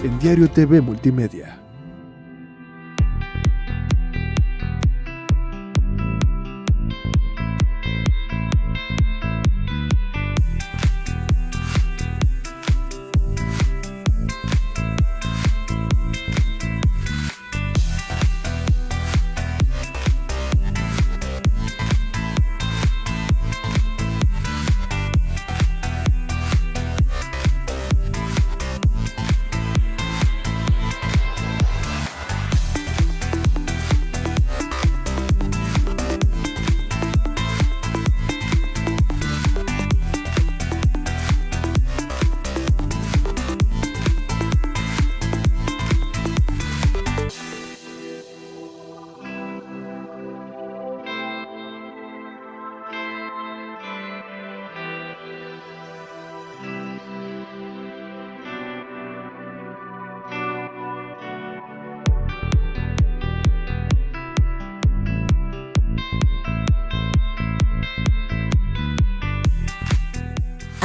en Diario TV Multimedia.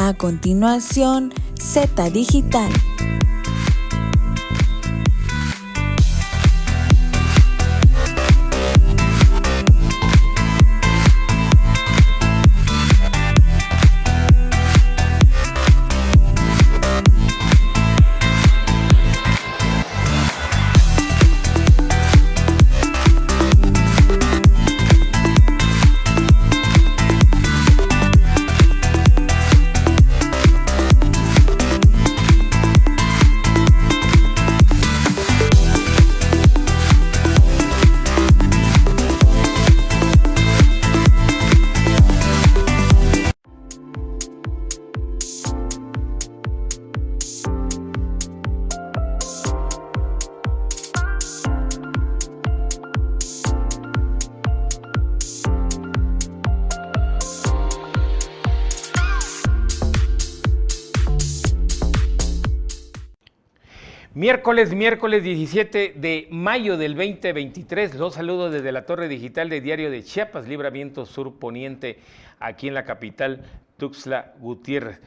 A continuación, Z Digital. Miércoles 17 de mayo del 2023, los saludo desde la torre digital de Diario de Chiapas, Libramiento Sur Poniente, aquí en la capital Tuxtla Gutiérrez.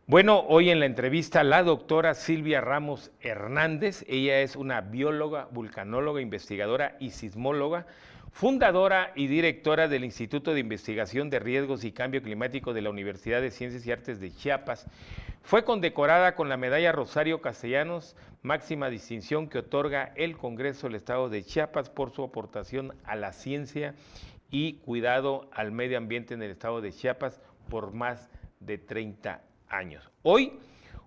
Bueno, hoy en la entrevista la doctora Silvia Ramos Hernández, ella es una bióloga, vulcanóloga, investigadora y sismóloga, fundadora y directora del Instituto de Investigación de Riesgos y Cambio Climático de la Universidad de Ciencias y Artes de Chiapas. Fue condecorada con la medalla Rosario Castellanos, máxima distinción que otorga el Congreso del Estado de Chiapas por su aportación a la ciencia y cuidado al medio ambiente en el Estado de Chiapas por más de 30 años. Hoy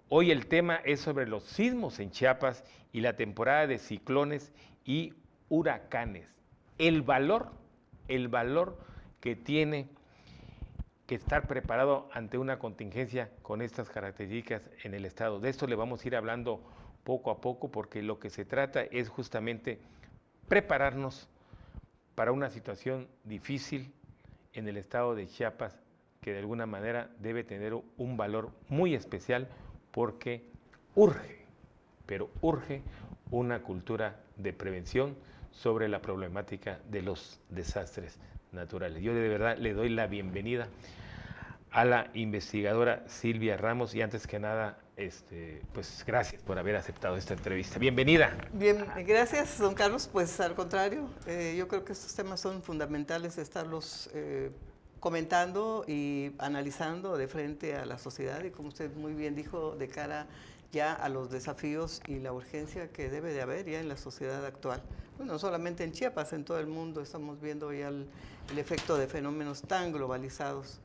el tema es sobre los sismos en Chiapas y la temporada de ciclones y huracanes. El valor que tiene que estar preparado ante una contingencia con estas características en el estado. De esto le vamos a ir hablando poco a poco, porque lo que se trata es justamente prepararnos para una situación difícil en el estado de Chiapas, que de alguna manera debe tener un valor muy especial, porque urge, pero urge una cultura de prevención sobre la problemática de los desastres naturales. Yo de verdad le doy la bienvenida a la investigadora Silvia Ramos y antes que nada, pues gracias por haber aceptado esta entrevista. Bienvenida. Bien, gracias, don Carlos. Pues al contrario, yo creo que estos temas son fundamentales estarlos comentando y analizando de frente a la sociedad y, como usted muy bien dijo, de cara ya a los desafíos y la urgencia que debe de haber ya en la sociedad actual. Bueno, no solamente en Chiapas, en todo el mundo estamos viendo ya el efecto de fenómenos tan globalizados.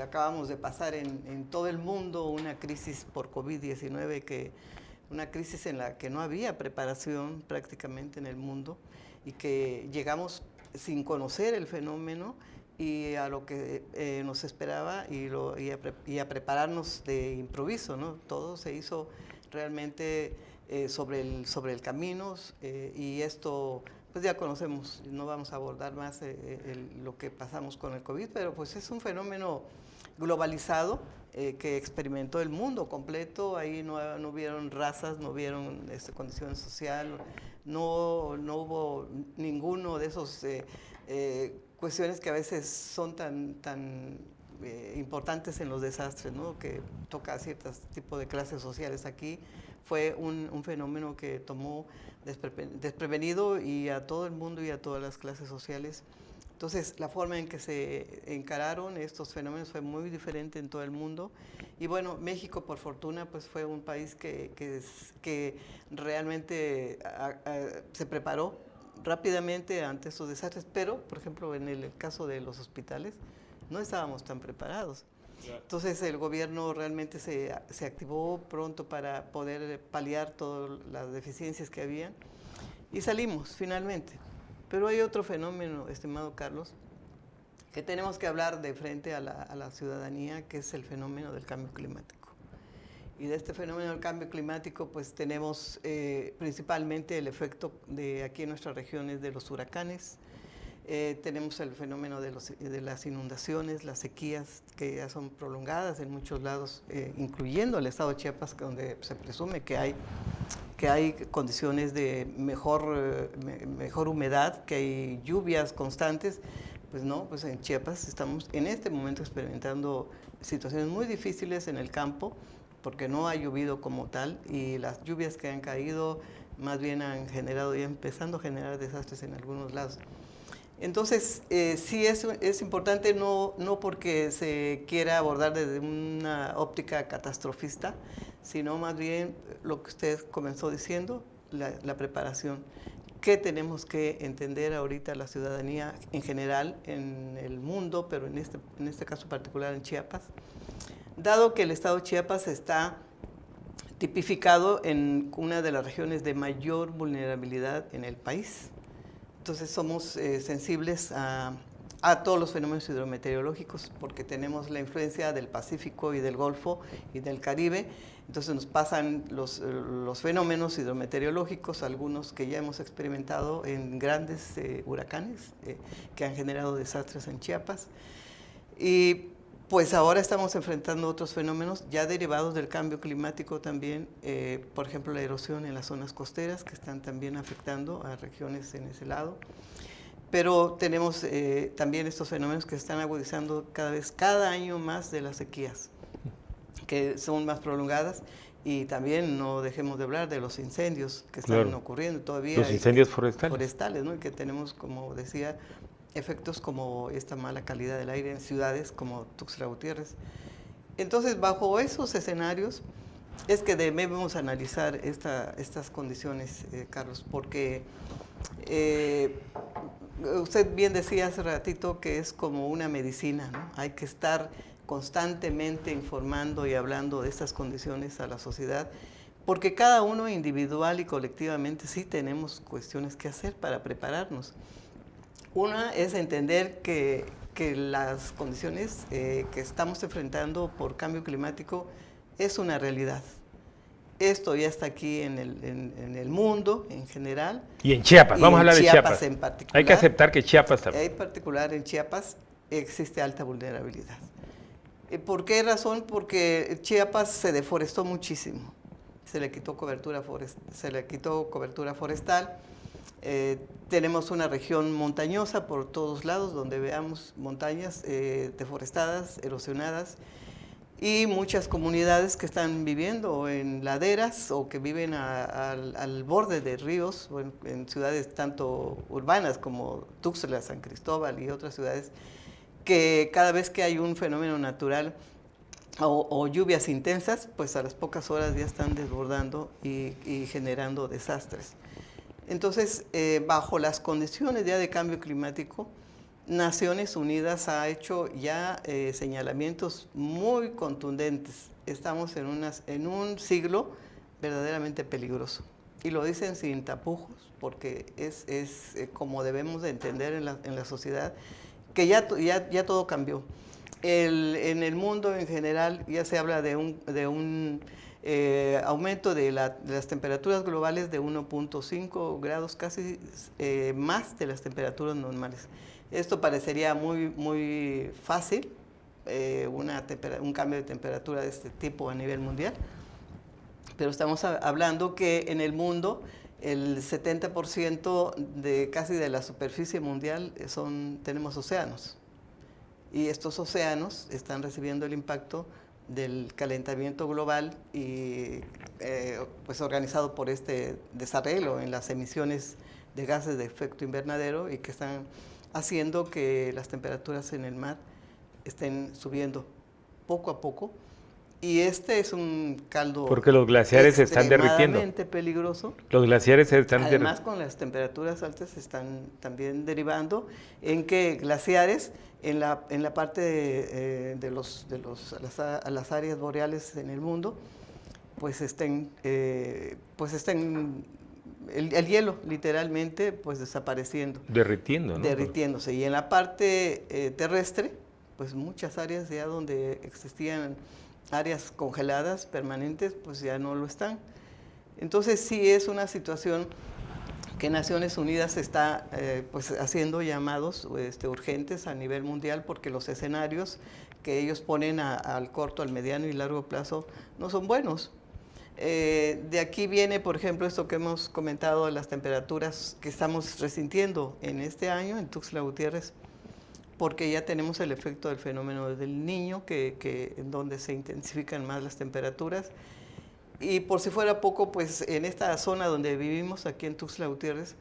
Acabamos de pasar en todo el mundo una crisis por COVID-19, una crisis en la que no había preparación prácticamente en el mundo y que llegamos sin conocer el fenómeno y a lo que nos esperaba y a prepararnos de improviso, ¿no? Todo se hizo realmente sobre el camino y esto pues ya conocemos, no vamos a abordar más lo que pasamos con el COVID, pero pues es un fenómeno globalizado que experimentó el mundo completo. Ahí no hubieron razas, no hubieron condición social, no hubo ninguno de esos cuestiones que a veces son tan importantes en los desastres, ¿no? Que toca a ciertos tipos de clases sociales aquí, fue un fenómeno que tomó desprevenido y a todo el mundo y a todas las clases sociales. Entonces, la forma en que se encararon estos fenómenos fue muy diferente en todo el mundo. Y bueno, México, por fortuna, pues fue un país que realmente se preparó rápidamente ante estos desastres, pero, por ejemplo, en el caso de los hospitales, no estábamos tan preparados. Entonces, el gobierno realmente se activó pronto para poder paliar todas las deficiencias que habían y salimos finalmente. Pero hay otro fenómeno, estimado Carlos, que tenemos que hablar de frente a la ciudadanía, que es el fenómeno del cambio climático. Y de este fenómeno del cambio climático, pues tenemos principalmente el efecto de aquí en nuestras regiones de los huracanes, tenemos el fenómeno de las inundaciones, las sequías, que ya son prolongadas en muchos lados, incluyendo el estado de Chiapas, donde se presume que hay condiciones de mejor humedad, que hay lluvias constantes. Pues no, pues en Chiapas estamos en este momento experimentando situaciones muy difíciles en el campo, porque no ha llovido como tal, y las lluvias que han caído más bien han generado, ya empezando a generar desastres en algunos lados. Entonces, sí es importante, no porque se quiera abordar desde una óptica catastrofista, sino más bien lo que usted comenzó diciendo, la preparación. ¿Qué tenemos que entender ahorita la ciudadanía en general, en el mundo, pero en este caso particular en Chiapas? Dado que el estado de Chiapas está tipificado en una de las regiones de mayor vulnerabilidad en el país, entonces somos sensibles a todos los fenómenos hidrometeorológicos, porque tenemos la influencia del Pacífico y del Golfo y del Caribe. Entonces nos pasan los fenómenos hidrometeorológicos, algunos que ya hemos experimentado en grandes huracanes que han generado desastres en Chiapas. Y pues ahora estamos enfrentando otros fenómenos ya derivados del cambio climático también, por ejemplo la erosión en las zonas costeras, que están también afectando a regiones en ese lado. Pero tenemos también estos fenómenos que están agudizando cada año más de las sequías, que son más prolongadas, y también no dejemos de hablar de los incendios que están ocurriendo todavía. Los incendios forestales. Forestales, ¿no? Y que tenemos, como decía, efectos como esta mala calidad del aire en ciudades como Tuxtla Gutiérrez. Entonces, bajo esos escenarios es que debemos analizar estas condiciones, Carlos, porque usted bien decía hace ratito que es como una medicina, ¿no? Hay que estar constantemente informando y hablando de estas condiciones a la sociedad, porque cada uno individual y colectivamente sí tenemos cuestiones que hacer para prepararnos. Una es entender que las condiciones que estamos enfrentando por cambio climático es una realidad. Esto ya está aquí en el mundo en general. Y en Chiapas, vamos a hablar de Chiapas. En particular. Hay que aceptar que Chiapas también. En particular en Chiapas existe alta vulnerabilidad. ¿Por qué razón? Porque Chiapas se deforestó muchísimo. Se le quitó cobertura forestal. Tenemos una región montañosa por todos lados, donde veamos montañas deforestadas, erosionadas, y muchas comunidades que están viviendo en laderas o que viven al borde de ríos, o en ciudades tanto urbanas como Tuxtla, San Cristóbal y otras ciudades, que cada vez que hay un fenómeno natural o lluvias intensas, pues a las pocas horas ya están desbordando y generando desastres. Entonces, bajo las condiciones ya de cambio climático, Naciones Unidas ha hecho ya señalamientos muy contundentes. Estamos en un siglo verdaderamente peligroso. Y lo dicen sin tapujos, porque es como debemos de entender en la sociedad, que ya todo cambió. En el mundo en general ya se habla de un aumento de las temperaturas globales de 1.5 grados, casi más de las temperaturas normales. Esto parecería muy fácil, un cambio de temperatura de este tipo a nivel mundial, pero estamos hablando que en el mundo el 70% casi de la superficie mundial tenemos océanos, y estos océanos están recibiendo el impacto del calentamiento global y pues organizado por este desarreglo en las emisiones de gases de efecto invernadero y que están haciendo que las temperaturas en el mar estén subiendo poco a poco. Y este es un caldo porque los glaciares se están derritiendo. Extremadamente peligroso. Los glaciares se están derritiendo. Además, con las temperaturas altas están también derivando en que glaciares en la parte de las áreas boreales en el mundo, pues estén el hielo literalmente pues desapareciendo. Derritiendo, ¿no? Derritiéndose. Y en la parte terrestre, pues muchas áreas ya donde existían áreas congeladas permanentes, pues ya no lo están. Entonces sí es una situación que Naciones Unidas está pues haciendo llamados urgentes a nivel mundial porque los escenarios que ellos ponen al corto, al mediano y largo plazo no son buenos. De aquí viene, por ejemplo, esto que hemos comentado de las temperaturas que estamos resintiendo en este año en Tuxtla Gutiérrez, porque ya tenemos el efecto del fenómeno del Niño, en donde se intensifican más las temperaturas. Y por si fuera poco, pues en esta zona donde vivimos, aquí en Tuxtla Gutiérrez,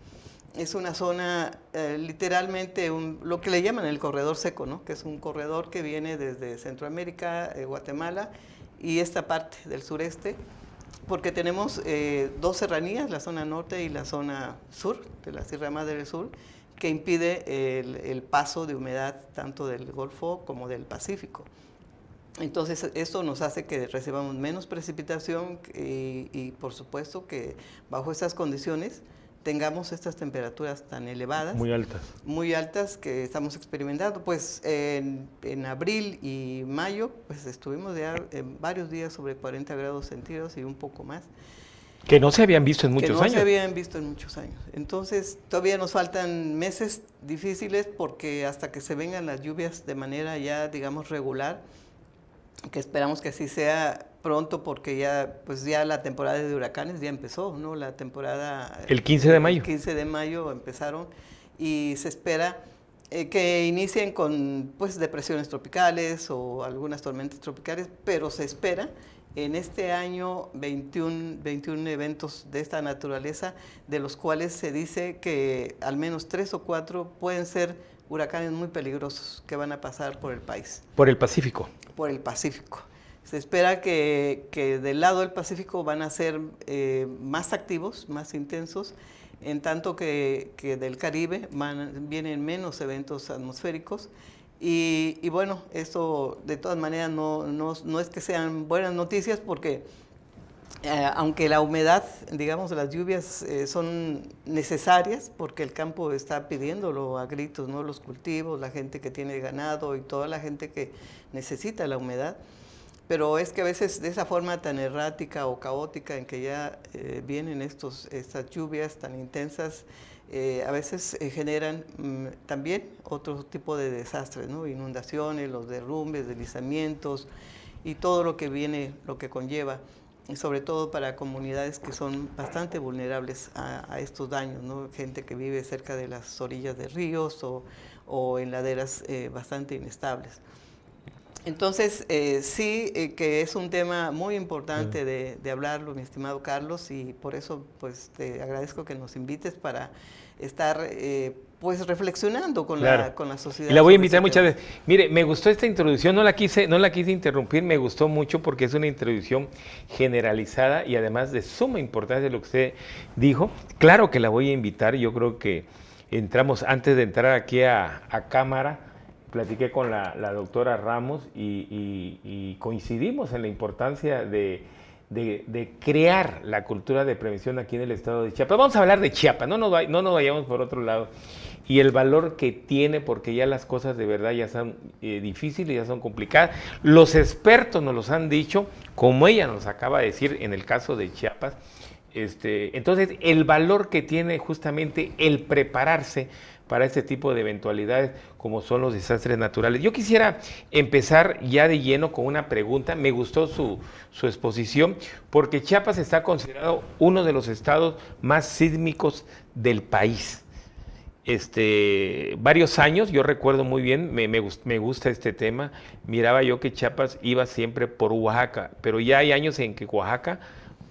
es una zona literalmente lo que le llaman el corredor seco, ¿no? Que es un corredor que viene desde Centroamérica, Guatemala y esta parte del sureste, porque tenemos dos serranías, la zona norte y la zona sur, de la Sierra Madre del Sur, que impide el paso de humedad tanto del Golfo como del Pacífico. Entonces, esto nos hace que recibamos menos precipitación y por supuesto que bajo estas condiciones tengamos estas temperaturas tan elevadas. Muy altas que estamos experimentando. Pues en abril y mayo pues estuvimos ya varios días sobre 40 grados centígrados y un poco más. Que no se habían visto en muchos años. Que no se habían visto en muchos años. Entonces, todavía nos faltan meses difíciles porque hasta que se vengan las lluvias de manera ya, digamos, regular, que esperamos que así sea pronto porque ya la temporada de huracanes ya empezó, ¿no? La temporada... El 15 de mayo. El 15 de mayo empezaron y se espera que inicien con pues depresiones tropicales o algunas tormentas tropicales, pero se espera en este año 21 eventos de esta naturaleza, de los cuales se dice que al menos 3 o 4 pueden ser huracanes muy peligrosos que van a pasar por el país. Por el Pacífico. Por el Pacífico. Se espera que del lado del Pacífico van a ser más activos, más intensos, en tanto que del Caribe vienen menos eventos atmosféricos. Y bueno, esto de todas maneras no es que sean buenas noticias porque aunque la humedad, digamos, las lluvias son necesarias porque el campo está pidiéndolo a gritos, ¿no? Los cultivos, la gente que tiene ganado y toda la gente que necesita la humedad, pero es que a veces de esa forma tan errática o caótica en que ya vienen estas lluvias tan intensas, a veces generan también otro tipo de desastres, ¿no? Inundaciones, los derrumbes, deslizamientos y todo lo que viene, lo que conlleva, y sobre todo para comunidades que son bastante vulnerables a estos daños, ¿no? Gente que vive cerca de las orillas de ríos o en laderas bastante inestables. Entonces, sí que es un tema muy importante de hablarlo, mi estimado Carlos, y por eso pues te agradezco que nos invites para estar pues reflexionando con la sociedad. Y la voy a invitar muchas veces. Mire, me gustó esta introducción, no la quise interrumpir, me gustó mucho porque es una introducción generalizada y además de suma importancia lo que usted dijo. Claro que la voy a invitar, yo creo que entramos, antes de entrar aquí a cámara, platiqué con la doctora Ramos y coincidimos en la importancia de crear la cultura de prevención aquí en el estado de Chiapas. Vamos a hablar de Chiapas, no nos vayamos por otro lado. Y el valor que tiene, porque ya las cosas de verdad ya son difíciles, ya son complicadas. Los expertos nos los han dicho, como ella nos acaba de decir en el caso de Chiapas. Entonces, el valor que tiene justamente el prepararse para este tipo de eventualidades como son los desastres naturales. Yo quisiera empezar ya de lleno con una pregunta. Me gustó su exposición porque Chiapas está considerado uno de los estados más sísmicos del país. varios años, yo recuerdo muy bien, me gusta este tema, miraba yo que Chiapas iba siempre por Oaxaca, pero ya hay años en que Oaxaca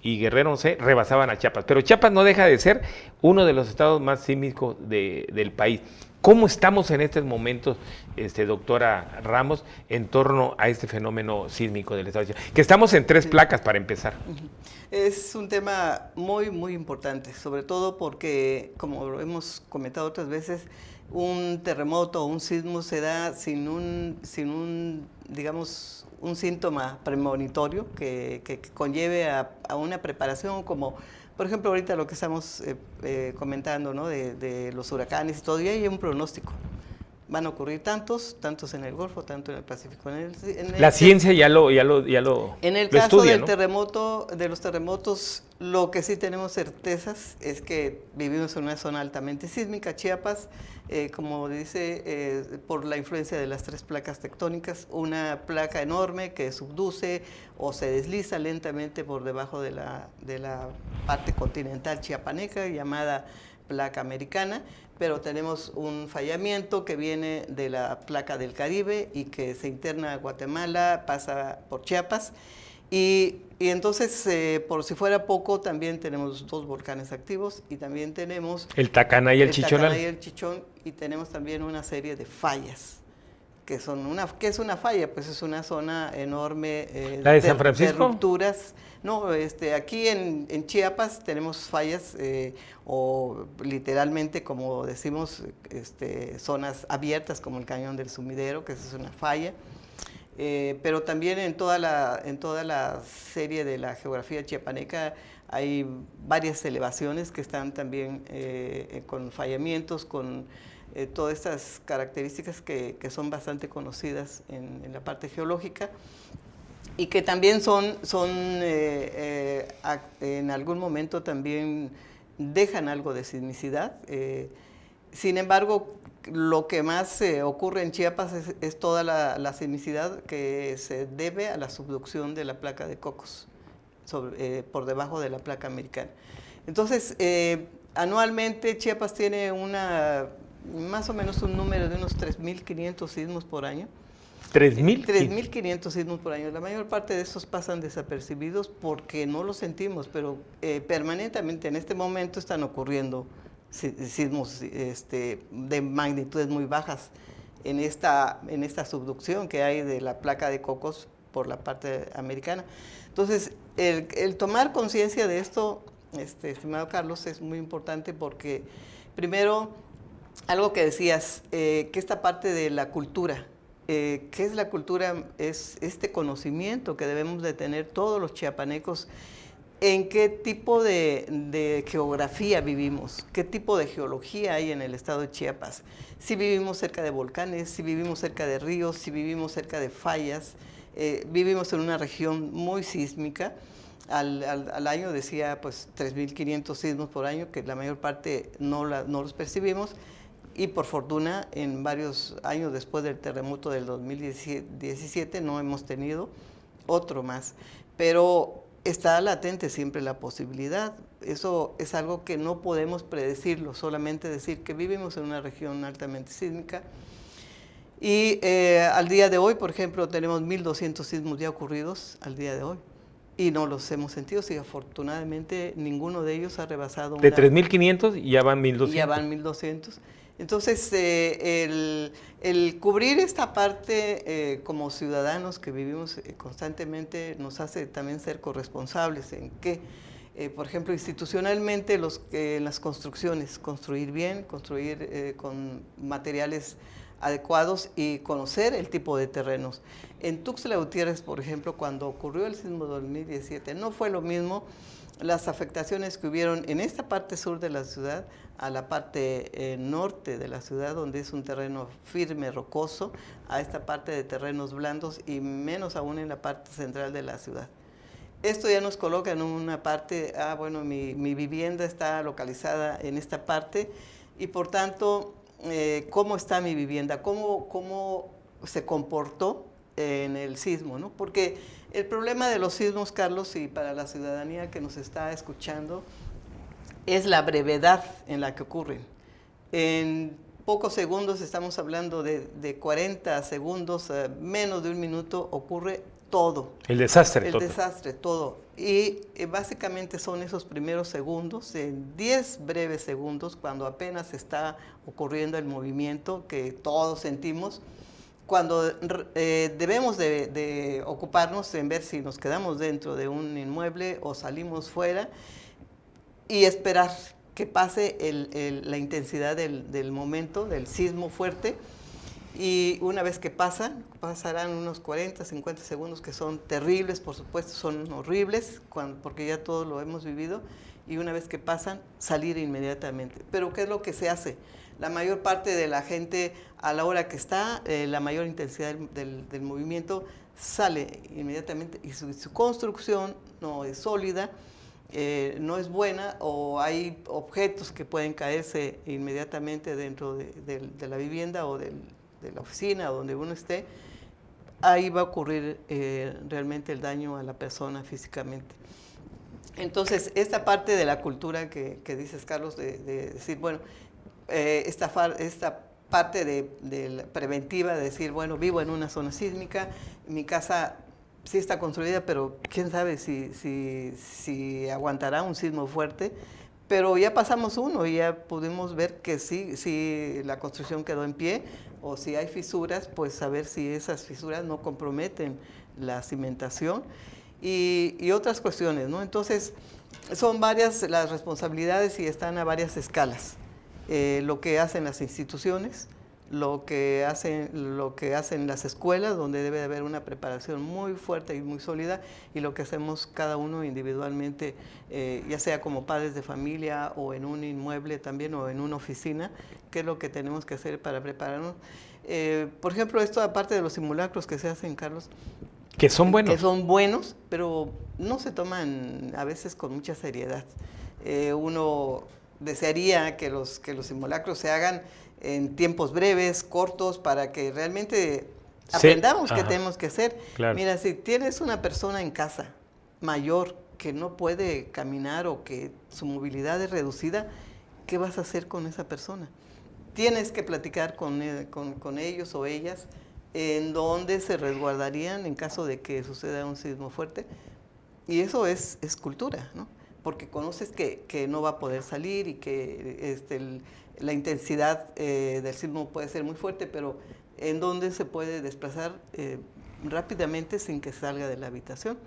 y Guerrero, no sé, rebasaban a Chiapas, pero Chiapas no deja de ser uno de los estados más sísmicos del país. ¿Cómo estamos en estos momentos, doctora Ramos, en torno a este fenómeno sísmico del estado de Chiapas? Que estamos en 3 placas para empezar. Es un tema muy, muy importante, sobre todo porque, como lo hemos comentado otras veces, un terremoto o un sismo se da sin un digamos, un síntoma premonitorio que conlleve a una preparación como... Por ejemplo, ahorita lo que estamos comentando, ¿no? de los huracanes y todo, y hay un pronóstico. Van a ocurrir tantos en el Golfo, tanto en el Pacífico. La ciencia ya lo En el caso estudia, del ¿no? terremoto, de los terremotos, lo que sí tenemos certezas es que vivimos en una zona altamente sísmica. Chiapas, como dice, por la influencia de las 3 placas tectónicas, una placa enorme que subduce o se desliza lentamente por debajo de la parte continental chiapaneca, llamada placa americana, pero tenemos un fallamiento que viene de la placa del Caribe y que se interna a Guatemala, pasa por Chiapas, y entonces, por si fuera poco, también tenemos 2 volcanes activos y también tenemos... El Tacana y el Chichonal. Tacana y el Chichón, y tenemos también una serie de fallas. ¿Qué es una falla? Pues es una zona enorme ¿La de San Francisco? de rupturas. No, aquí en Chiapas tenemos fallas o literalmente, como decimos, zonas abiertas como el Cañón del Sumidero, que esa es una falla. Pero también en toda la serie de la geografía chiapaneca hay varias elevaciones que están también con fallamientos, con todas estas características que son bastante conocidas en la parte geológica y que también son en algún momento también dejan algo de sismicidad. Sin embargo, lo que más ocurre en Chiapas es toda la sismicidad que se debe a la subducción de la placa de Cocos por debajo de la placa americana. Entonces, anualmente Chiapas tiene más o menos un número de unos 3.500 sismos por año. 3.500 sismos por año. La mayor parte de estos pasan desapercibidos porque no los sentimos, pero permanentemente en este momento están ocurriendo sismos de magnitudes muy bajas en esta subducción que hay de la placa de Cocos por la parte americana. Entonces, el tomar conciencia de esto, estimado Carlos, es muy importante porque, primero, algo que decías, que esta parte de la cultura, ¿qué es la cultura? Es este conocimiento que debemos de tener todos los chiapanecos en qué tipo de geografía vivimos, qué tipo de geología hay en el estado de Chiapas, si vivimos cerca de volcanes, si vivimos cerca de ríos, si vivimos cerca de fallas, vivimos en una región muy sísmica. Al año decía pues 3.500 sismos por año, que la mayor parte no los percibimos, y por fortuna en varios años después del terremoto del 2017 no hemos tenido otro más, pero está latente siempre la posibilidad. Eso es algo que no podemos predecirlo, solamente decir que vivimos en una región altamente sísmica. Y al día de hoy, por ejemplo, tenemos 1.200 sismos ya ocurridos al día de hoy. Y no los hemos sentido, y afortunadamente ninguno de ellos ha rebasado. De 3.500 ya van 1.200. Ya van 1.200. Entonces, el cubrir esta parte como ciudadanos que vivimos constantemente nos hace también ser corresponsables en que, por ejemplo, institucionalmente en las construcciones, construir bien, construir con materiales adecuados y conocer el tipo de terrenos. En Tuxtla Gutiérrez, por ejemplo, cuando ocurrió el sismo de 2017, no fue lo mismo las afectaciones que hubieron en esta parte sur de la ciudad a la parte norte de la ciudad, donde es un terreno firme, rocoso, a esta parte de terrenos blandos y menos aún en la parte central de la ciudad. Esto ya nos coloca en una parte, bueno, mi vivienda está localizada en esta parte y por tanto, ¿cómo está mi vivienda? ¿Cómo se comportó en el sismo, ¿no? Porque el problema de los sismos, Carlos, y para la ciudadanía que nos está escuchando, es la brevedad en la que ocurren. En pocos segundos, estamos hablando de 40 segundos, menos de un minuto, ocurre todo. El desastre El total. desastre, todo. Y básicamente son esos primeros segundos, en 10 breves segundos, cuando apenas está ocurriendo el movimiento que todos sentimos, cuando debemos de ocuparnos en ver si nos quedamos dentro de un inmueble o salimos fuera y esperar que pase la intensidad del momento, del sismo fuerte. Y una vez que pasarán unos 40, 50 segundos que son terribles, por supuesto, son horribles, porque ya todos lo hemos vivido, y una vez que pasan, salir inmediatamente. Pero ¿qué es lo que se hace? La mayor parte de la gente, a la hora que está, la mayor intensidad del movimiento, sale inmediatamente, y su construcción no es sólida, no es buena, o hay objetos que pueden caerse inmediatamente dentro de la vivienda o de la oficina donde uno esté, ahí va a ocurrir realmente el daño a la persona físicamente. Entonces, esta parte de la cultura que dices, Carlos, de decir, bueno, esta parte de la preventiva, de decir, bueno, vivo en una zona sísmica, mi casa sí está construida, pero quién sabe si aguantará un sismo fuerte. Pero ya pasamos uno y ya pudimos ver que sí la construcción quedó en pie, o si hay fisuras, pues saber si esas fisuras no comprometen la cimentación y otras cuestiones, ¿no? Entonces, son varias las responsabilidades y están a varias escalas. Lo que hacen las instituciones, lo que hacen las escuelas, donde debe de haber una preparación muy fuerte y muy sólida, y lo que hacemos cada uno individualmente, ya sea como padres de familia o en un inmueble también o en una oficina, qué es lo que tenemos que hacer para prepararnos. Por ejemplo, esto aparte de los simulacros que se hacen, Carlos, Que son buenos. que son buenos, pero no se toman a veces con mucha seriedad. Uno desearía que los simulacros se hagan en tiempos breves, cortos, para que realmente aprendamos qué tenemos que hacer. Claro. Mira, si tienes una persona en casa mayor que no puede caminar o que su movilidad es reducida, ¿qué vas a hacer con esa persona? Tienes que platicar con ellos o ellas en dónde se resguardarían en caso de que suceda un sismo fuerte. Y eso es cultura, ¿no? Porque conoces que no va a poder salir y que la intensidad del sismo puede ser muy fuerte, pero en dónde se puede desplazar rápidamente sin que salga de la habitación.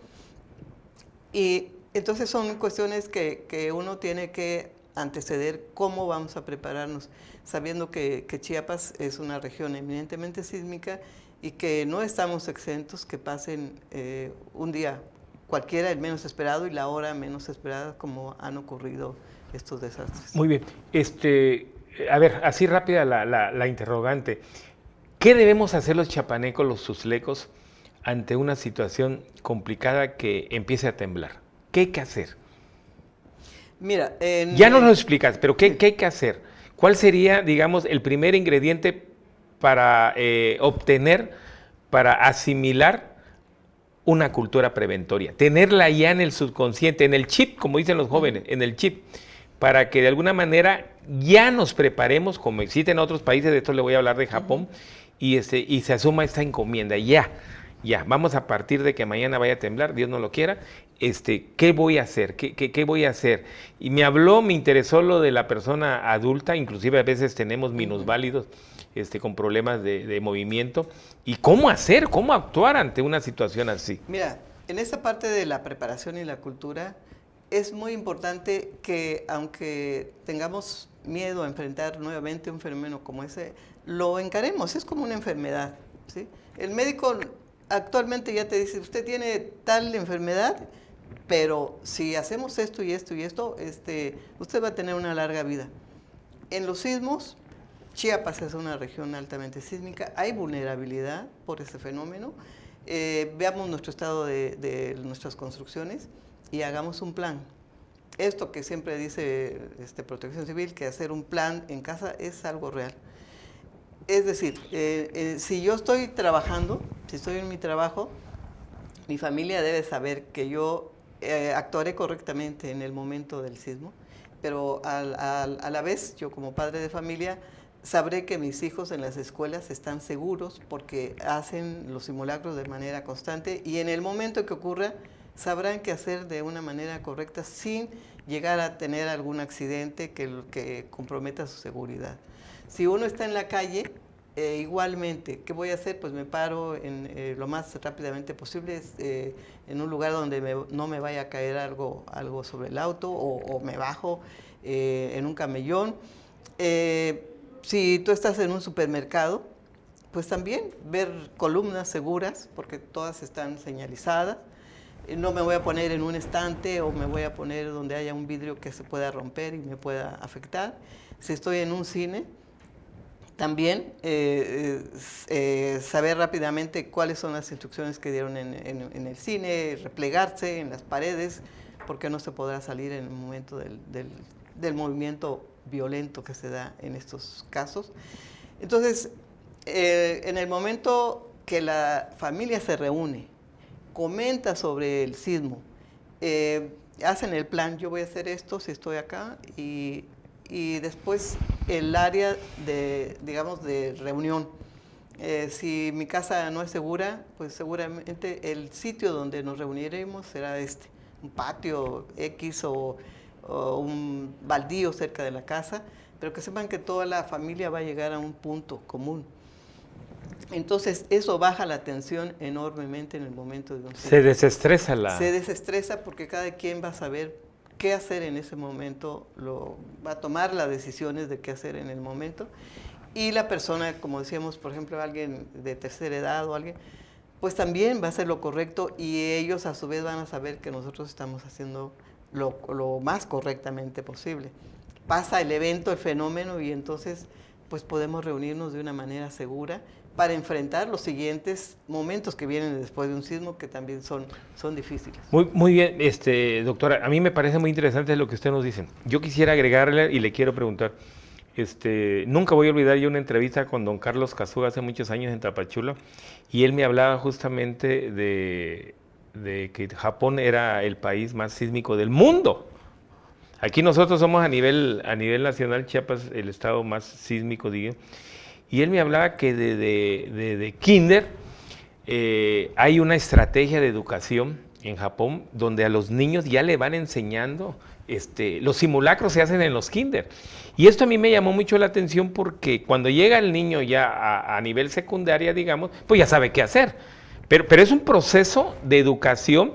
Y entonces son cuestiones que uno tiene que anteceder cómo vamos a prepararnos, sabiendo que Chiapas es una región eminentemente sísmica y que no estamos exentos que pasen un día cualquiera, el menos esperado, y la hora menos esperada, como han ocurrido estos desastres. Muy bien. A ver, así rápida la interrogante. ¿Qué debemos hacer los chapanecos, los suslecos, ante una situación complicada que empiece a temblar? ¿Qué hay que hacer? Mira, ya nos lo explicas, pero ¿qué hay que hacer? ¿Cuál sería, digamos, el primer ingrediente para para asimilar una cultura preventoria? Tenerla ya en el subconsciente, en el chip, como dicen los jóvenes, en el chip, para que de alguna manera ya nos preparemos, como existen otros países, de esto le voy a hablar de Japón, y se asuma esta encomienda, ya, vamos a partir de que mañana vaya a temblar, Dios no lo quiera, ¿qué voy a hacer? ¿Qué voy a hacer? Y me interesó lo de la persona adulta, inclusive a veces tenemos minusválidos con problemas de movimiento, y cómo actuar ante una situación así. Mira, en esa parte de la preparación y la cultura, es muy importante que, aunque tengamos miedo a enfrentar nuevamente un fenómeno como ese, lo encaremos, es como una enfermedad, ¿sí? El médico actualmente ya te dice, usted tiene tal enfermedad, pero si hacemos esto y esto y esto, usted va a tener una larga vida. En los sismos, Chiapas es una región altamente sísmica, hay vulnerabilidad por ese fenómeno. Veamos nuestro estado de nuestras construcciones y hagamos un plan. Esto que siempre dice Protección Civil, que hacer un plan en casa es algo real. Es decir, si yo estoy trabajando, si estoy en mi trabajo, mi familia debe saber que yo actuaré correctamente en el momento del sismo, pero a la vez, yo como padre de familia, sabré que mis hijos en las escuelas están seguros porque hacen los simulacros de manera constante y en el momento que ocurra sabrán qué hacer de una manera correcta sin llegar a tener algún accidente que comprometa su seguridad. Si uno está en la calle, igualmente, ¿qué voy a hacer? Pues me paro lo más rápidamente posible en un lugar donde no me vaya a caer algo sobre el auto o me bajo en un camellón. Si tú estás en un supermercado, pues también ver columnas seguras, porque todas están señalizadas. No me voy a poner en un estante o me voy a poner donde haya un vidrio que se pueda romper y me pueda afectar. Si estoy en un cine, también saber rápidamente cuáles son las instrucciones que dieron en el cine, replegarse en las paredes, porque no se podrá salir en el momento del movimiento violento que se da en estos casos. Entonces, en el momento que la familia se reúne, comenta sobre el sismo, hacen el plan, yo voy a hacer esto si estoy acá, y después el área de reunión. Si mi casa no es segura, pues seguramente el sitio donde nos reuniremos será un patio X o un baldío cerca de la casa, pero que sepan que toda la familia va a llegar a un punto común. Entonces, eso baja la tensión enormemente en el momento de un sismo. Se desestresa Se desestresa porque cada quien va a saber qué hacer en ese momento, va a tomar las decisiones de qué hacer en el momento. Y la persona, como decíamos, por ejemplo, alguien de tercera edad o alguien, pues también va a hacer lo correcto y ellos a su vez van a saber que nosotros estamos haciendo lo más correctamente posible. Pasa el evento, el fenómeno y entonces pues podemos reunirnos de una manera segura para enfrentar los siguientes momentos que vienen después de un sismo que también son difíciles. Muy bien, doctora, a mí me parece muy interesante lo que usted nos dice. Yo quisiera agregarle y le quiero preguntar, nunca voy a olvidar yo una entrevista con don Carlos Cazúa hace muchos años en Tapachula y él me hablaba justamente de que Japón era el país más sísmico del mundo. Aquí nosotros somos a nivel nacional, Chiapas, el estado más sísmico, digo. Y él me hablaba que de kinder hay una estrategia de educación en Japón donde a los niños ya le van enseñando, los simulacros se hacen en los kinder. Y esto a mí me llamó mucho la atención porque cuando llega el niño ya a nivel secundaria, digamos, pues ya sabe qué hacer. Pero es un proceso de educación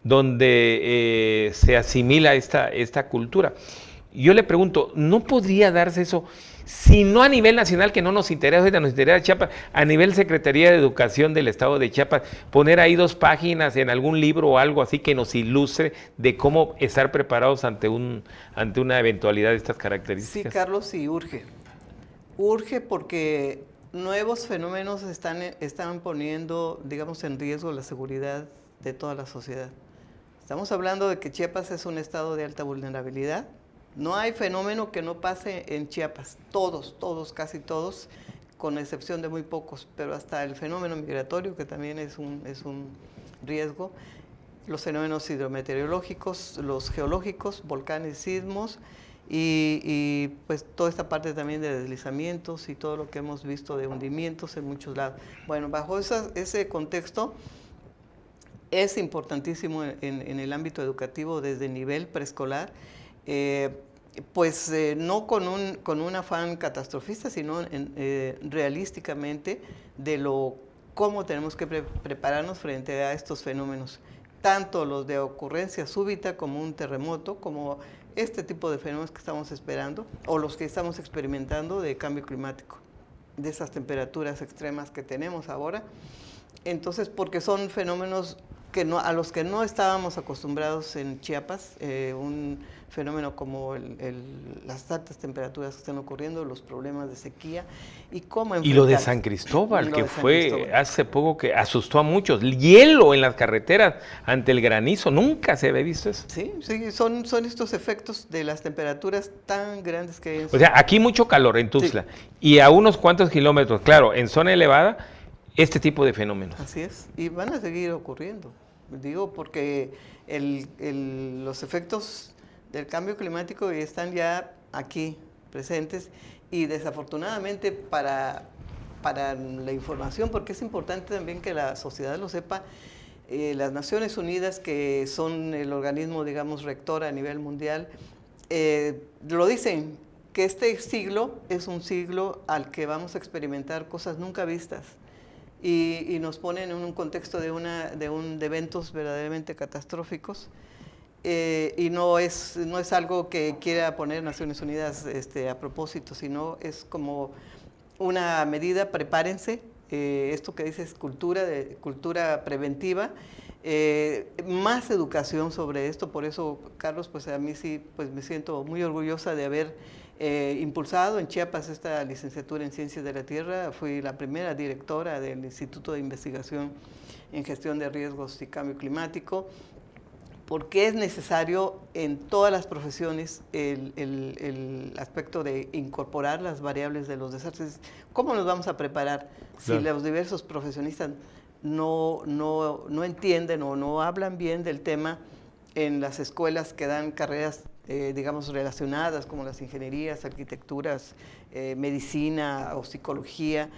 donde se asimila esta cultura. Yo le pregunto, ¿no podría darse eso, si no a nivel nacional, que no nos interesa, nos interesa Chiapas, a nivel Secretaría de Educación del Estado de Chiapas, poner ahí 2 páginas en algún libro o algo así que nos ilustre de cómo estar preparados ante una eventualidad de estas características? Sí, Carlos, sí, urge. Urge porque nuevos fenómenos están poniendo, digamos, en riesgo la seguridad de toda la sociedad. Estamos hablando de que Chiapas es un estado de alta vulnerabilidad. No hay fenómeno que no pase en Chiapas. Todos, casi todos, con excepción de muy pocos, pero hasta el fenómeno migratorio, que también es un riesgo, los fenómenos hidrometeorológicos, los geológicos, volcanes, sismos, y pues toda esta parte también de deslizamientos y todo lo que hemos visto de hundimientos en muchos lados. Bueno, bajo ese contexto es importantísimo en el ámbito educativo desde nivel preescolar, no con un afán catastrofista, sino realísticamente de cómo tenemos que prepararnos frente a estos fenómenos, tanto los de ocurrencia súbita como un terremoto, como este tipo de fenómenos que estamos esperando, o los que estamos experimentando de cambio climático, de esas temperaturas extremas que tenemos ahora. Entonces, porque son fenómenos a los que no estábamos acostumbrados en Chiapas, un fenómeno como las altas temperaturas que están ocurriendo, los problemas de sequía y cómo enfrentar. Y lo de San Cristóbal, que fue hace poco, que asustó a muchos, hielo en las carreteras ante el granizo, nunca se había visto eso. Sí, son estos efectos de las temperaturas tan grandes que hay. O sea, aquí mucho calor en Tuxtla, sí, y a unos cuantos kilómetros, claro, en zona elevada, este tipo de fenómenos. Así es, y van a seguir ocurriendo, digo, porque los efectos del cambio climático y están ya aquí presentes. Y desafortunadamente para la información, porque es importante también que la sociedad lo sepa, las Naciones Unidas, que son el organismo, digamos, rector a nivel mundial, lo dicen, que este siglo es un siglo al que vamos a experimentar cosas nunca vistas y nos ponen en un contexto de eventos verdaderamente catastróficos. Y no es algo que quiera poner Naciones Unidas a propósito, sino es como una medida, prepárense, esto que dices, cultura preventiva, más educación sobre esto. Por eso, Carlos, pues a mí sí, pues me siento muy orgullosa de haber impulsado en Chiapas esta licenciatura en Ciencias de la Tierra. Fui la primera directora del Instituto de Investigación en Gestión de Riesgos y Cambio Climático, porque es necesario en todas las profesiones el aspecto de incorporar las variables de los desastres. ¿Cómo nos vamos a preparar si los diversos profesionistas no entienden o no hablan bien del tema en las escuelas que dan carreras, digamos, relacionadas, como las ingenierías, arquitecturas, medicina o psicología,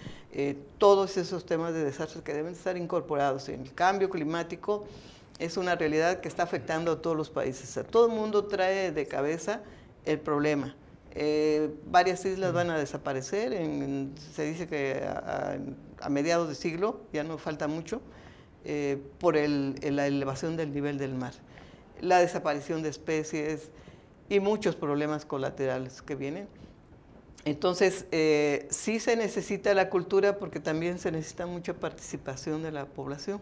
todos esos temas de desastres que deben estar incorporados en el cambio climático? Es una realidad que está afectando a todos los países. O sea, todo el mundo trae de cabeza el problema. Varias islas van a desaparecer, se dice que a mediados de siglo, ya no falta mucho, por la elevación del nivel del mar, la desaparición de especies y muchos problemas colaterales que vienen. Entonces, sí se necesita la cultura, porque también se necesita mucha participación de la población.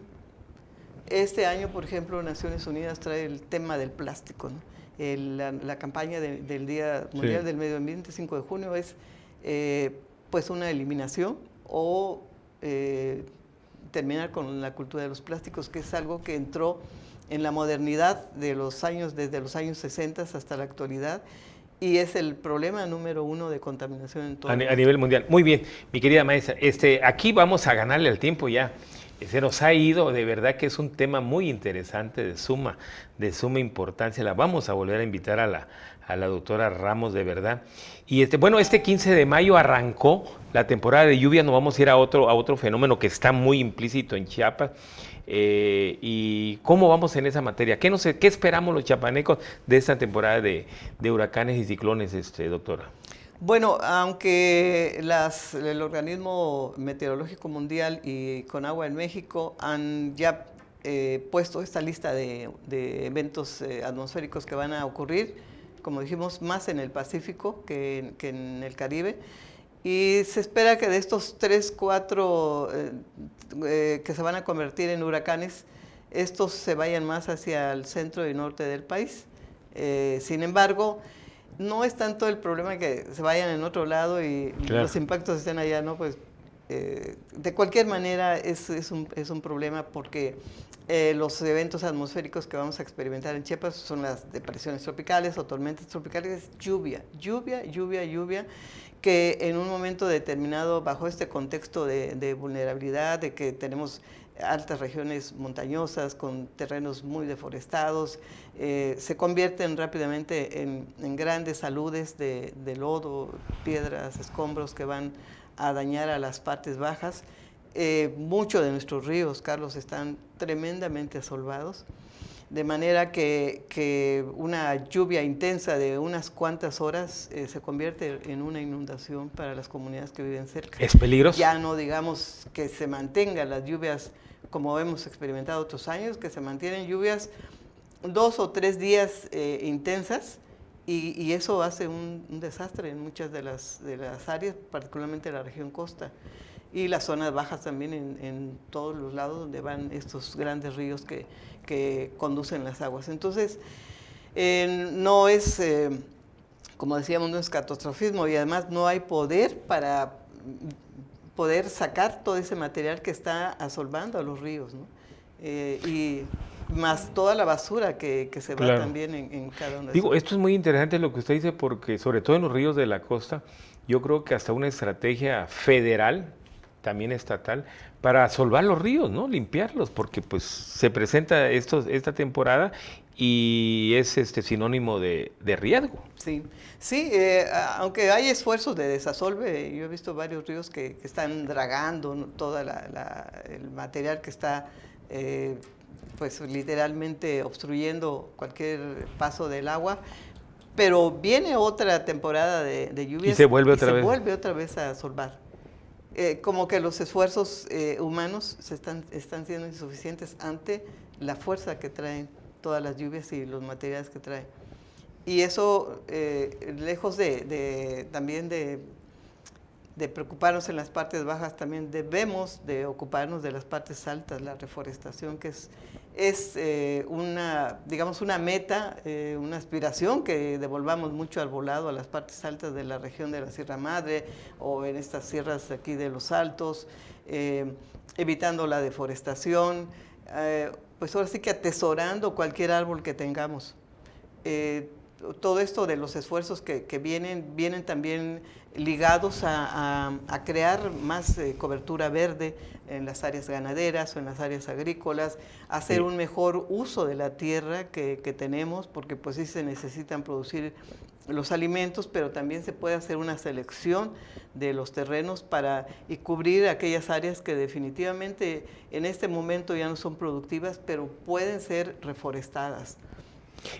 Este año, por ejemplo, Naciones Unidas trae el tema del plástico, ¿no? La campaña del Día Mundial del Medio Ambiente, 5 de junio, es pues una eliminación o terminar con la cultura de los plásticos, que es algo que entró en la modernidad desde los años 60 hasta la actualidad, y es el problema número 1 de contaminación en todo el mundo. A nivel mundial. Muy bien, mi querida maestra, aquí vamos a ganarle al tiempo ya. Se nos ha ido, de verdad que es un tema muy interesante, de suma importancia. La vamos a volver a invitar a la doctora Ramos, de verdad. Y este 15 de mayo arrancó la temporada de lluvia. Nos vamos a ir a otro fenómeno que está muy implícito en Chiapas. ¿Y cómo vamos en esa materia? ¿Qué esperamos los chiapanecos de esta temporada de huracanes y ciclones, doctora? Bueno, aunque el Organismo Meteorológico Mundial y Conagua en México han ya puesto esta lista de eventos atmosféricos que van a ocurrir, como dijimos, más en el Pacífico que en el Caribe, y se espera que de estos 3, 4 que se van a convertir en huracanes, estos se vayan más hacia el centro y norte del país. Sin embargo, no es tanto el problema que se vayan en otro lado y los impactos estén allá, ¿no? Pues de cualquier manera es un problema, porque los eventos atmosféricos que vamos a experimentar en Chiapas son las depresiones tropicales o tormentas tropicales, lluvia, que en un momento determinado, bajo este contexto de vulnerabilidad, de que tenemos altas regiones montañosas con terrenos muy deforestados, se convierten rápidamente en grandes aludes de lodo, piedras, escombros que van a dañar a las partes bajas. Muchos de nuestros ríos, Carlos, están tremendamente asolvados, de manera que una lluvia intensa de unas cuantas horas se convierte en una inundación para las comunidades que viven cerca. ¿Es peligroso? Ya no digamos que se mantengan las lluvias como hemos experimentado otros años, que se mantienen lluvias 2 o 3 días intensas, y eso hace un desastre en muchas de las áreas, particularmente la región costa y las zonas bajas también, en todos los lados donde van estos grandes ríos que conducen las aguas. Entonces, no es, como decíamos, no es catastrofismo, y además no hay poder para poder sacar todo ese material que está asolvando a los ríos, ¿no? Y más toda la basura que se va también en cada una de Digo, esto es muy interesante lo que usted dice, porque sobre todo en los ríos de la costa, yo creo que hasta una estrategia federal, también estatal, para solvar los ríos, ¿no? Limpiarlos, porque pues se presenta esta temporada y es sinónimo de riesgo. Sí, sí, aunque hay esfuerzos de desasolve, yo he visto varios ríos que están dragando, ¿no?, todo el material que está pues literalmente obstruyendo cualquier paso del agua, pero viene otra temporada de lluvias y se vuelve otra vez a solvar. Como que los esfuerzos humanos están siendo insuficientes ante la fuerza que traen todas las lluvias y los materiales que traen. Y eso, lejos también de preocuparnos en las partes bajas, también debemos de ocuparnos de las partes altas, la reforestación, que es una meta, una aspiración, que devolvamos mucho arbolado a las partes altas de la región de la Sierra Madre o en estas sierras aquí de los Altos, evitando la deforestación, pues ahora sí que atesorando cualquier árbol que tengamos. Todo esto de los esfuerzos que vienen también ligados a crear más cobertura verde en las áreas ganaderas o en las áreas agrícolas, hacer un mejor uso de la tierra que tenemos, porque pues sí se necesitan producir los alimentos, pero también se puede hacer una selección de los terrenos y cubrir aquellas áreas que definitivamente en este momento ya no son productivas, pero pueden ser reforestadas.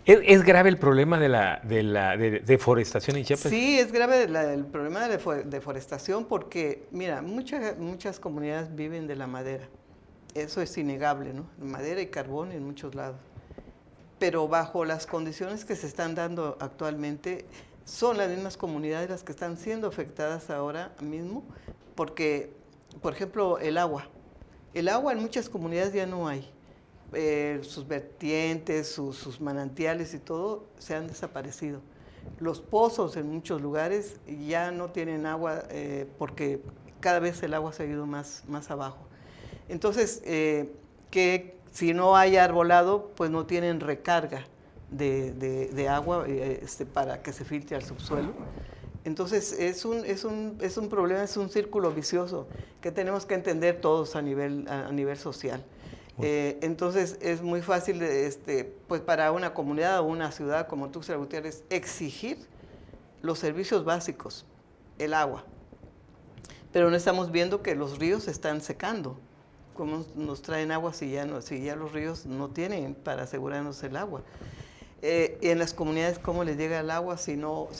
¿Es grave el problema de deforestación en Chiapas? Sí, es grave el problema de deforestación porque, mira, muchas comunidades viven de la madera. Eso es innegable, ¿no? Madera y carbón en muchos lados. Pero bajo las condiciones que se están dando actualmente, son las mismas comunidades las que están siendo afectadas ahora mismo porque, por ejemplo, el agua. El agua en muchas comunidades ya no hay. Sus vertientes, sus manantiales y todo se han desaparecido. Los pozos en muchos lugares ya no tienen agua porque cada vez el agua se ha ido más abajo. Entonces, que si no hay arbolado, pues no tienen recarga de agua para que se filtre al subsuelo. Entonces, es un problema, es un círculo vicioso que tenemos que entender todos a nivel social. Entonces es muy fácil pues para una comunidad o una ciudad como Tuxtla Gutiérrez exigir los servicios básicos, el agua, pero no estamos viendo que los ríos se están secando. ¿Cómo nos traen agua si ya los ríos no tienen para asegurarnos el agua? Y en las comunidades, ¿cómo les llega el agua si no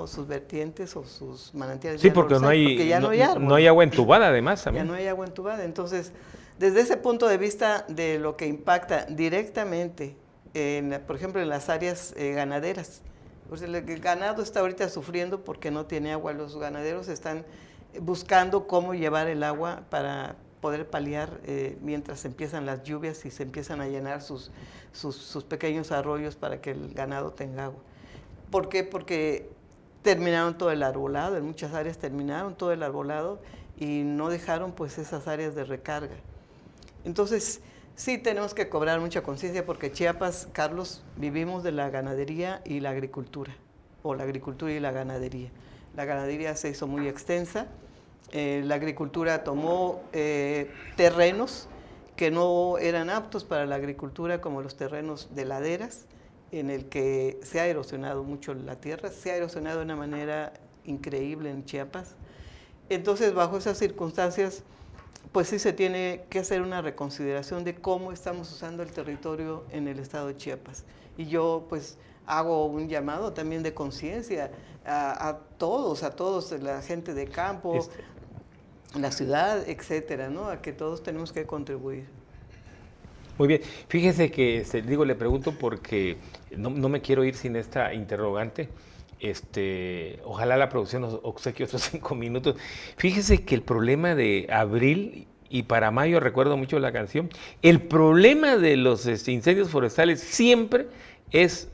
sus vertientes o sus manantiales? Sí, porque no hay agua entubada además también. Ya no hay agua entubada, entonces desde ese punto de vista de lo que impacta directamente, por ejemplo, en las áreas ganaderas. Pues el ganado está ahorita sufriendo porque no tiene agua. Los ganaderos están buscando cómo llevar el agua para poder paliar mientras empiezan las lluvias y se empiezan a llenar sus pequeños arroyos para que el ganado tenga agua. ¿Por qué? Porque terminaron todo el arbolado, en muchas áreas terminaron todo el arbolado y no dejaron pues esas áreas de recarga. Entonces, sí tenemos que cobrar mucha conciencia porque Chiapas, Carlos, vivimos de la ganadería y la agricultura, o la agricultura y la ganadería. La ganadería se hizo muy extensa, la agricultura tomó terrenos que no eran aptos para la agricultura, como los terrenos de laderas, en el que se ha erosionado mucho la tierra, se ha erosionado de una manera increíble en Chiapas. Entonces, bajo esas circunstancias, pues sí se tiene que hacer una reconsideración de cómo estamos usando el territorio en el estado de Chiapas. Y yo pues hago un llamado también de conciencia a todos, la gente de campo, la ciudad, etcétera, ¿no? A que todos tenemos que contribuir. Muy bien. Fíjese que, le pregunto porque no me quiero ir sin esta interrogante. Ojalá la producción nos obsequie otros 5 minutos. Fíjese que el problema de abril y para mayo, recuerdo mucho la canción, el problema de los incendios forestales siempre es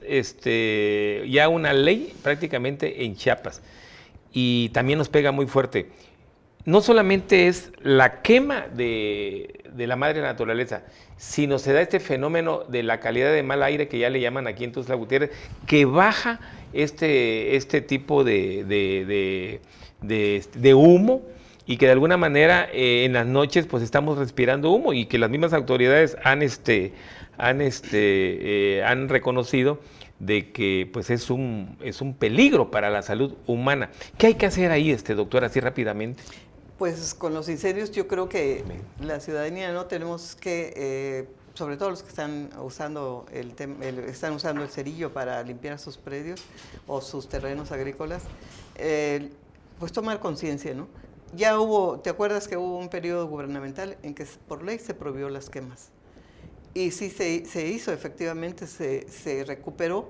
ya una ley prácticamente en Chiapas y también nos pega muy fuerte. No solamente es la quema de la madre naturaleza, sino se da este fenómeno de la calidad de mal aire que ya le llaman aquí en Tuxtla Gutiérrez, que baja este tipo de humo y que de alguna manera en las noches pues estamos respirando humo y que las mismas autoridades han reconocido de que pues es un peligro para la salud humana. ¿Qué hay que hacer ahí, doctor, así rápidamente? Pues con los incendios yo creo que la ciudadanía no tenemos que, sobre todo los que están usando están usando el cerillo para limpiar sus predios o sus terrenos agrícolas, pues tomar conciencia, ¿no? Ya ¿te acuerdas que hubo un periodo gubernamental en que por ley se prohibió las quemas? Y sí se hizo, efectivamente, se recuperó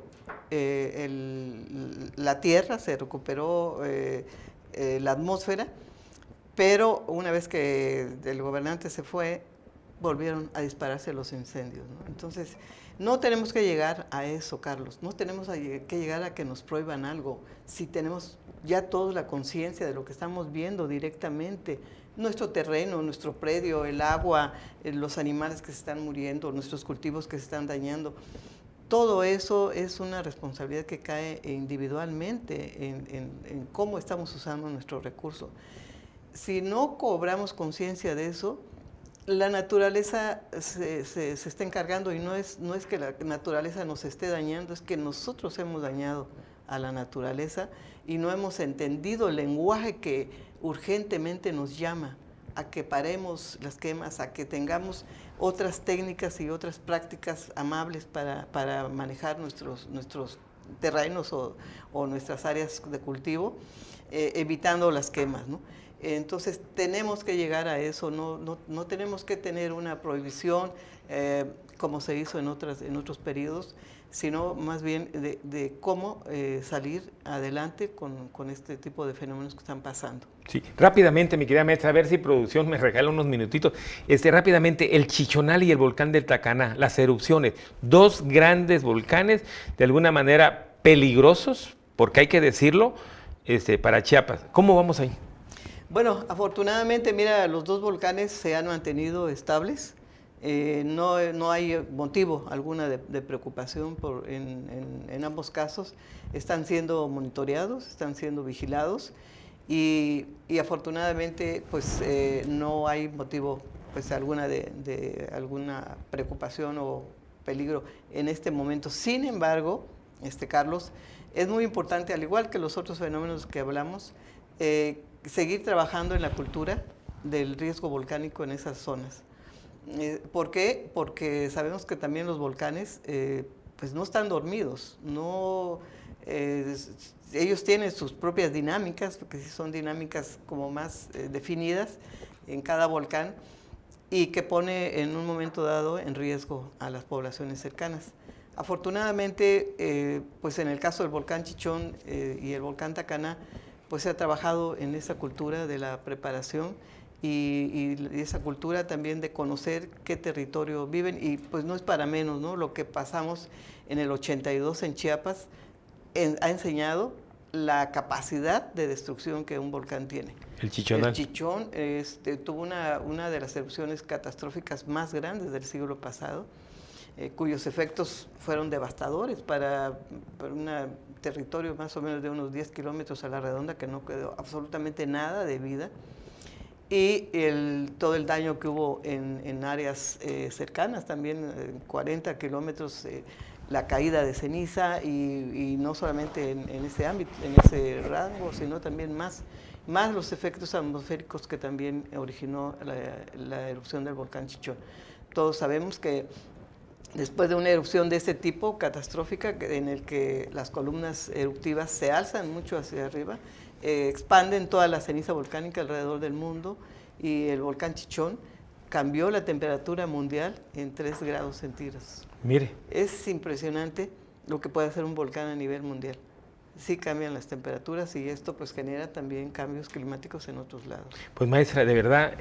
la tierra, se recuperó la atmósfera, pero una vez que el gobernante se fue, volvieron a dispararse los incendios, ¿no? Entonces, no tenemos que llegar a eso, Carlos, no tenemos que llegar a que nos prohíban algo, si tenemos ya toda la conciencia de lo que estamos viendo directamente, nuestro terreno, nuestro predio, el agua, los animales que se están muriendo, nuestros cultivos que se están dañando. Todo eso es una responsabilidad que cae individualmente en cómo estamos usando nuestro recurso. Si no cobramos conciencia de eso, la naturaleza se está encargando, y no es que la naturaleza nos esté dañando, es que nosotros hemos dañado a la naturaleza y no hemos entendido el lenguaje que urgentemente nos llama a que paremos las quemas, a que tengamos otras técnicas y otras prácticas amables para manejar nuestros terrenos o nuestras áreas de cultivo, evitando las quemas, ¿no? Entonces tenemos que llegar a eso, no tenemos que tener una prohibición como se hizo en otros periodos, sino más bien de cómo salir adelante con este tipo de fenómenos que están pasando. Sí, rápidamente, mi querida maestra, a ver si producción me regala unos minutitos. Rápidamente, el Chichonal y el volcán del Tacaná, las erupciones, dos grandes volcanes, de alguna manera peligrosos, porque hay que decirlo, para Chiapas. ¿Cómo vamos ahí? Bueno, afortunadamente, mira, los dos volcanes se han mantenido estables. No hay motivo alguna de preocupación en ambos casos. Están siendo monitoreados, están siendo vigilados y afortunadamente pues no hay motivo pues alguna de alguna preocupación o peligro en este momento. Sin embargo, Carlos, es muy importante, al igual que los otros fenómenos que hablamos, seguir trabajando en la cultura del riesgo volcánico en esas zonas. ¿Por qué? Porque sabemos que también los volcanes pues no están dormidos, ellos tienen sus propias dinámicas, porque sí son dinámicas como más definidas en cada volcán y que pone en un momento dado en riesgo a las poblaciones cercanas. Afortunadamente, pues en el caso del volcán Chichón y el volcán Tacaná, pues se ha trabajado en esa cultura de la preparación y esa cultura también de conocer qué territorio viven, y pues no es para menos, ¿no? Lo que pasamos en el 82 en Chiapas ha enseñado la capacidad de destrucción que un volcán tiene. El Chichonal. El Chichón tuvo una de las erupciones catastróficas más grandes del siglo pasado, cuyos efectos fueron devastadores para un territorio más o menos de unos 10 kilómetros a la redonda, que no quedó absolutamente nada de vida, y todo el daño que hubo en áreas cercanas, también 40 kilómetros, la caída de ceniza, y no solamente en ese ámbito, en ese rango, sino también más los efectos atmosféricos que también originó la erupción del volcán Chichón. Todos sabemos que después de una erupción de este tipo, catastrófica, en el que las columnas eruptivas se alzan mucho hacia arriba, expanden toda la ceniza volcánica alrededor del mundo, y el volcán Chichón cambió la temperatura mundial en 3 grados centígrados. Mire. Es impresionante lo que puede hacer un volcán a nivel mundial. Sí cambian las temperaturas y esto pues genera también cambios climáticos en otros lados. Pues maestra, de verdad,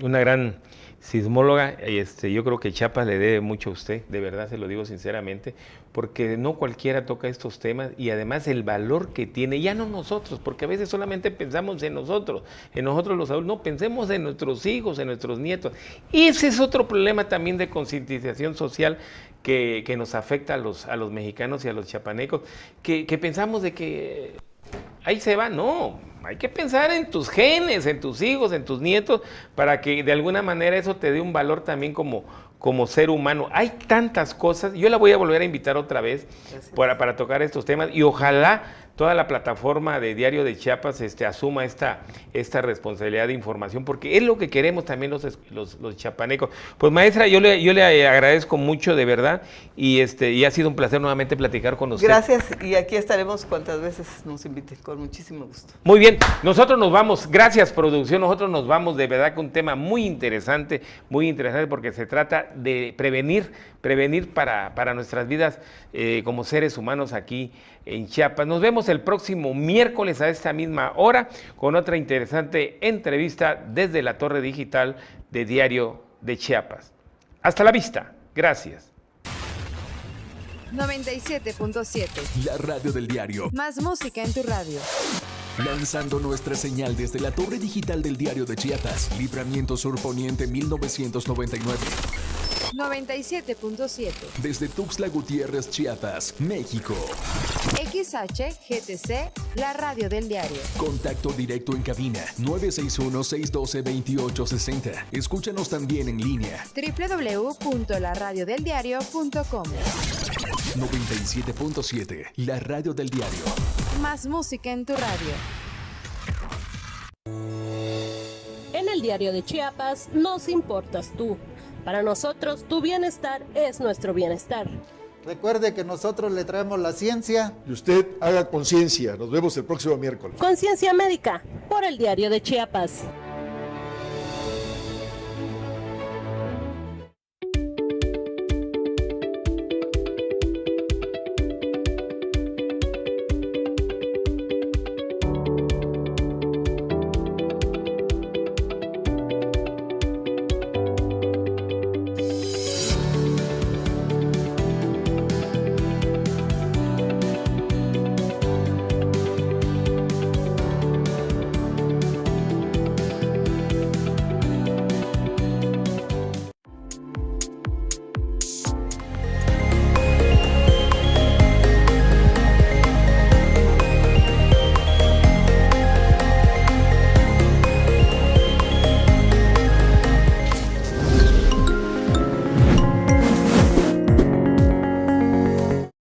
una gran sismóloga, yo creo que Chiapas le debe mucho a usted, de verdad se lo digo sinceramente, porque no cualquiera toca estos temas, y además el valor que tiene, ya no nosotros, porque a veces solamente pensamos en nosotros los adultos, no, pensemos en nuestros hijos, en nuestros nietos. Y ese es otro problema también de concientización social que nos afecta a los mexicanos y a los chiapanecos, que pensamos de que ahí se va, no, Hay que pensar en tus genes, en tus hijos, en tus nietos, para que de alguna manera eso te dé un valor también como ser humano. Hay tantas cosas. Yo la voy a volver a invitar otra vez para tocar estos temas y ojalá toda la plataforma de Diario de Chiapas asuma esta responsabilidad de información, porque es lo que queremos también los chiapanecos. Pues maestra, yo le agradezco mucho, de verdad, y ha sido un placer nuevamente platicar con usted. Gracias, y aquí estaremos cuantas veces nos invite, con muchísimo gusto. Muy bien, nosotros nos vamos, gracias producción, nosotros nos vamos de verdad con un tema muy interesante porque se trata de prevenir para nuestras vidas como seres humanos aquí en Chiapas. Nos vemos el próximo miércoles a esta misma hora con otra interesante entrevista desde la Torre Digital de Diario de Chiapas. Hasta la vista, gracias. 97.7. La radio del diario. Más música en tu radio. Lanzando nuestra señal desde la Torre Digital del Diario de Chiapas. Libramiento Sur Poniente 1999. 97.7. Desde Tuxtla Gutiérrez, Chiapas, México. XHGTC, la radio del diario. Contacto directo en cabina 961-612-2860. Escúchanos también en línea. www.laradiodeldiario.com. 97.7. La radio del diario. Más música en tu radio. En el Diario de Chiapas nos importas tú. Para nosotros, tu bienestar es nuestro bienestar. Recuerde que nosotros le traemos la ciencia. Y usted haga conciencia. Nos vemos el próximo miércoles. Conciencia médica por el Diario de Chiapas.